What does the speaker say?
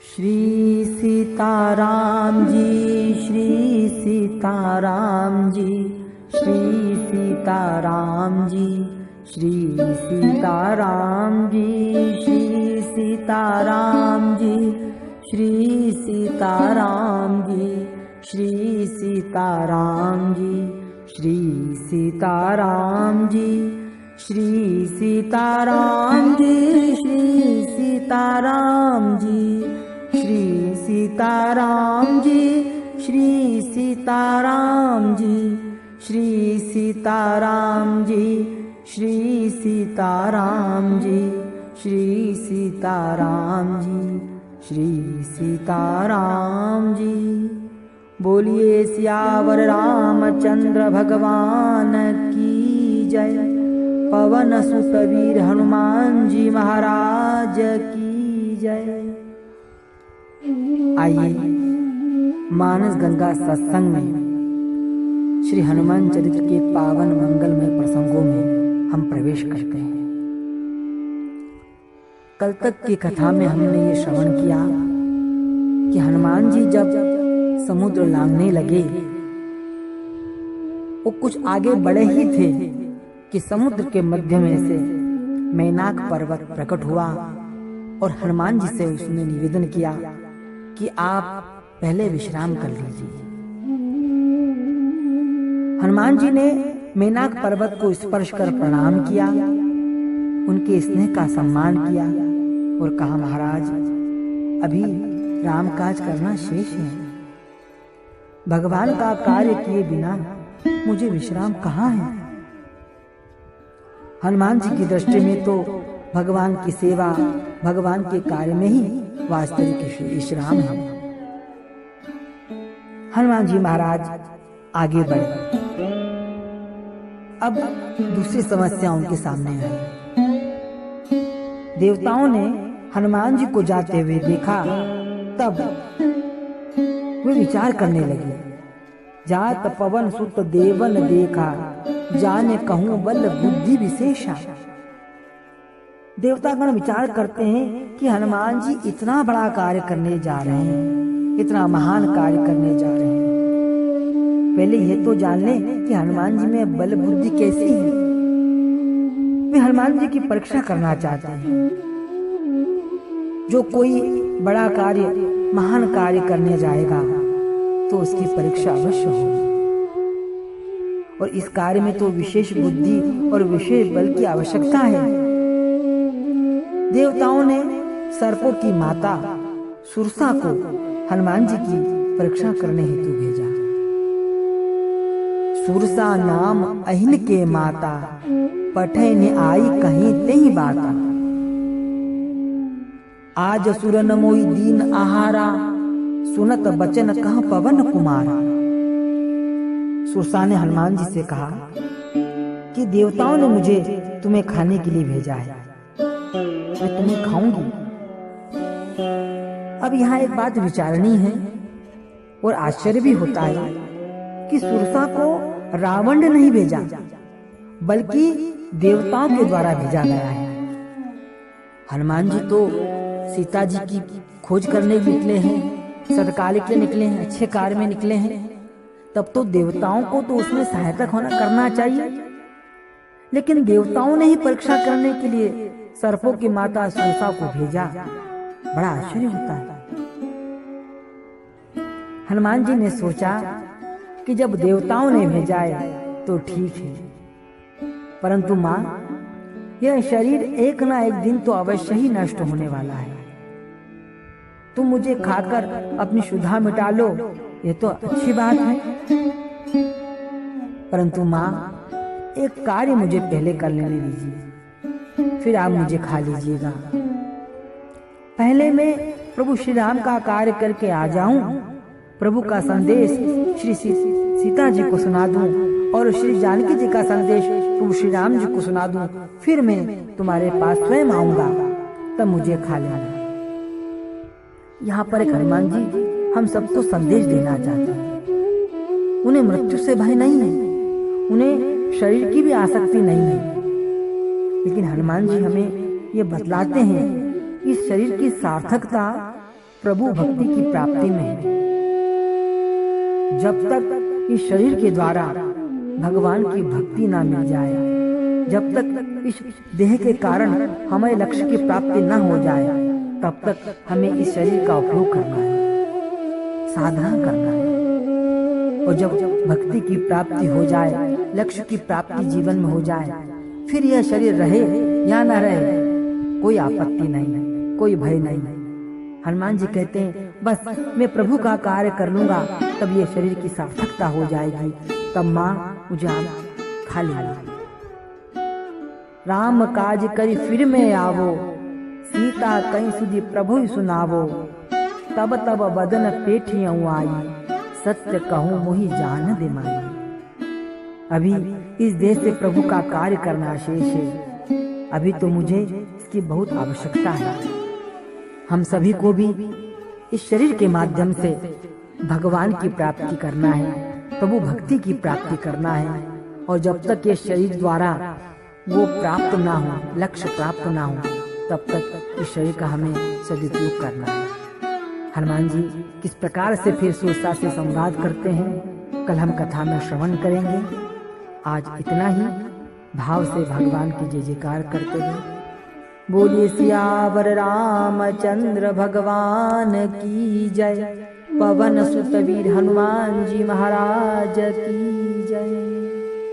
श्री सीताराम जी, श्री सीताराम जी, श्री सीताराम जी, श्री सीताराम जी, श्री सीताराम जी, श्री सीताराम जी, श्री सीताराम जी, श्री सीताराम जी, श्री सीताराम जी, श्री सीताराम जी, श्री सीताराम जी, श्री सीताराम जी, श्री सीताराम जी, श्री सीताराम जी, श्री सीताराम जी, श्री सीताराम जी। बोलिए सियावर रामचंद्र भगवान की जय। पवन सुत वीर हनुमान जी महाराज की जय। आइए मानस गंगा सत्संग में श्री हनुमान चरित्र के पावन मंगलमय प्रसंगों में हम प्रवेश करते हैं। कल तक की कथा में हमने ये श्रवण किया कि हनुमान जी जब समुद्र लांघने लगे, वो कुछ आगे बढ़े ही थे कि समुद्र के मध्य में से मैनाक पर्वत प्रकट हुआ और हनुमान जी से उसने निवेदन किया कि आप पहले विश्राम कर लीजिए। हनुमान जी ने मैनाक पर्वत को स्पर्श कर प्रणाम किया, उनके स्नेह का सम्मान किया और कहा, महाराज अभी रामकाज करना शेष है। भगवान का कार्य किए बिना मुझे विश्राम कहाँ है। हनुमान जी की दृष्टि में तो भगवान की सेवा, भगवान के कार्य में ही वास्तविक विश्राम है। हनुमान जी महाराज आगे बढ़े। अब दूसरी समस्या उनके सामने आई। देवताओं ने हनुमान जी को जाते हुए देखा, तब वे विचार करने लगे। जात पवन सुत देवन देखा, जाने कहूं बल बुद्धि विशेषा। देवतागण विचार करते हैं कि हनुमान जी इतना बड़ा कार्य करने जा रहे हैं, इतना महान कार्य करने जा रहे हैं। पहले ये तो जान लें कि हनुमान जी में बल बुद्धि कैसी है। वे हनुमान जी की परीक्षा करना चाहते हैं। जो कोई बड़ा कार्य, महान कार्य करने जाएगा तो उसकी परीक्षा अवश्य होगी, और इस कार्य में तो विशेष बुद्धि और विशेष बल की आवश्यकता है। देवताओं ने सर्पों की माता सुरसा को हनुमान जी की परीक्षा करने हेतु भेजा। सुरसा नाम अहिन के माता, पठे ने आई कहीं तेही बाता। आज सुर न मोई दीन आहारा, सुनत बचन कह पवन कुमारा। सुरसा ने हनुमान जी से कहा कि देवताओं ने मुझे तुम्हें खाने के लिए भेजा है, मैं तुम्हें खाऊंगी। अब यहाँ एक बात विचारनी है और आश्चर्य भी होता है कि सुरसा को रावण ने नहीं भेजा, बल्कि देवताओं के द्वारा भेजा गया है। हनुमान जी तो सीता जी की खोज करने निकले हैं, सत्कार्य के लिए निकले हैं, अच्छे कार्य में निकले हैं, तब तो देवताओं को तो उसमें सहायता करना चाहिए। लेकिन देवताओं ने ही परीक्षा करने के लिए सर्पों की माता सुरसा को भेजा। बड़ा आश्चर्य होता है। हनुमान जी ने सोचा कि जब देवताओं ने भेजा है तो ठीक है, परंतु मां, यह शरीर एक ना एक दिन तो अवश्य ही नष्ट होने वाला है। तुम मुझे खाकर अपनी शुद्धा मिटा लो, ये तो अच्छी बात है, परंतु मां, एक कार्य मुझे पहले कर लेने दीजिए, फिर आप मुझे खा लीजिएगा। पहले मैं प्रभु श्री राम का कार्य करके आ जाऊं, प्रभु का संदेश श्री सीता जी को सुना दूं और श्री जानकी जी का संदेश प्रभु श्री राम जी को सुना दूं, फिर मैं तुम्हारे पास स्वयं आऊंगा, तब मुझे खा लेना। यहाँ पर एक हनुमान जी हम सबको संदेश देना चाहते हैं। उन्हें मृत्यु से भय नहीं है, उन्हें शरीर की भी आसक्ति नहीं है, लेकिन हनुमान जी हमें ये बतलाते हैं इस शरीर की सार्थकता प्रभु भक्ति की प्राप्ति में है। जब तक इस शरीर के द्वारा भगवान की भक्ति ना मिल जाए, जब तक इस देह के कारण हमें लक्ष्य की प्राप्ति न हो जाए, तब तक हमें इस शरीर का उपयोग करना है, साधना करना है। और जब भक्ति की प्राप्ति हो जाए, लक्ष्य की प्राप्ति जीवन में हो जाए, फिर यह शरीर रहे या न रहे, कोई आपत्ति नहीं, कोई भय नहीं। हनुमान जी कहते हैं, बस मैं प्रभु का कार्य कर लूंगा, तब ये शरीर की सार्थकता हो जाएगी, तब माँ मुझे खा लेगा। राम काज करी फिर में आवो, सीता कहीं सुधी प्रभु ही सुनावो, तब तब बदन पेठियों आई, सत्य कहूँ मोहि जान दे माई। अभी इस देश से प्रभु का कार्य करना शेष है, अभी तो मुझे इसकी बहुत आवश्यकता है। हम सभी को भी इस शरीर के माध्यम से भगवान की प्राप्ति करना है, प्रभु भक्ति की प्राप्ति करना है। और जब तक ये शरीर द्वारा वो प्राप्त ना हो, लक्ष्य प्राप्त ना हो, तब तक इस शरीर का हमें सदुपयोग करना है। हनुमान जी किस प्रकार से फिर सुरसा से संवाद करते हैं, कल हम कथा में श्रवण करेंगे। आज इतना ही। भाव से भगवान की जय जयकार करते हुए बोलिए सियावर रामचंद्र भगवान की जय। पवन सुत वीर हनुमान जी महाराज की जय।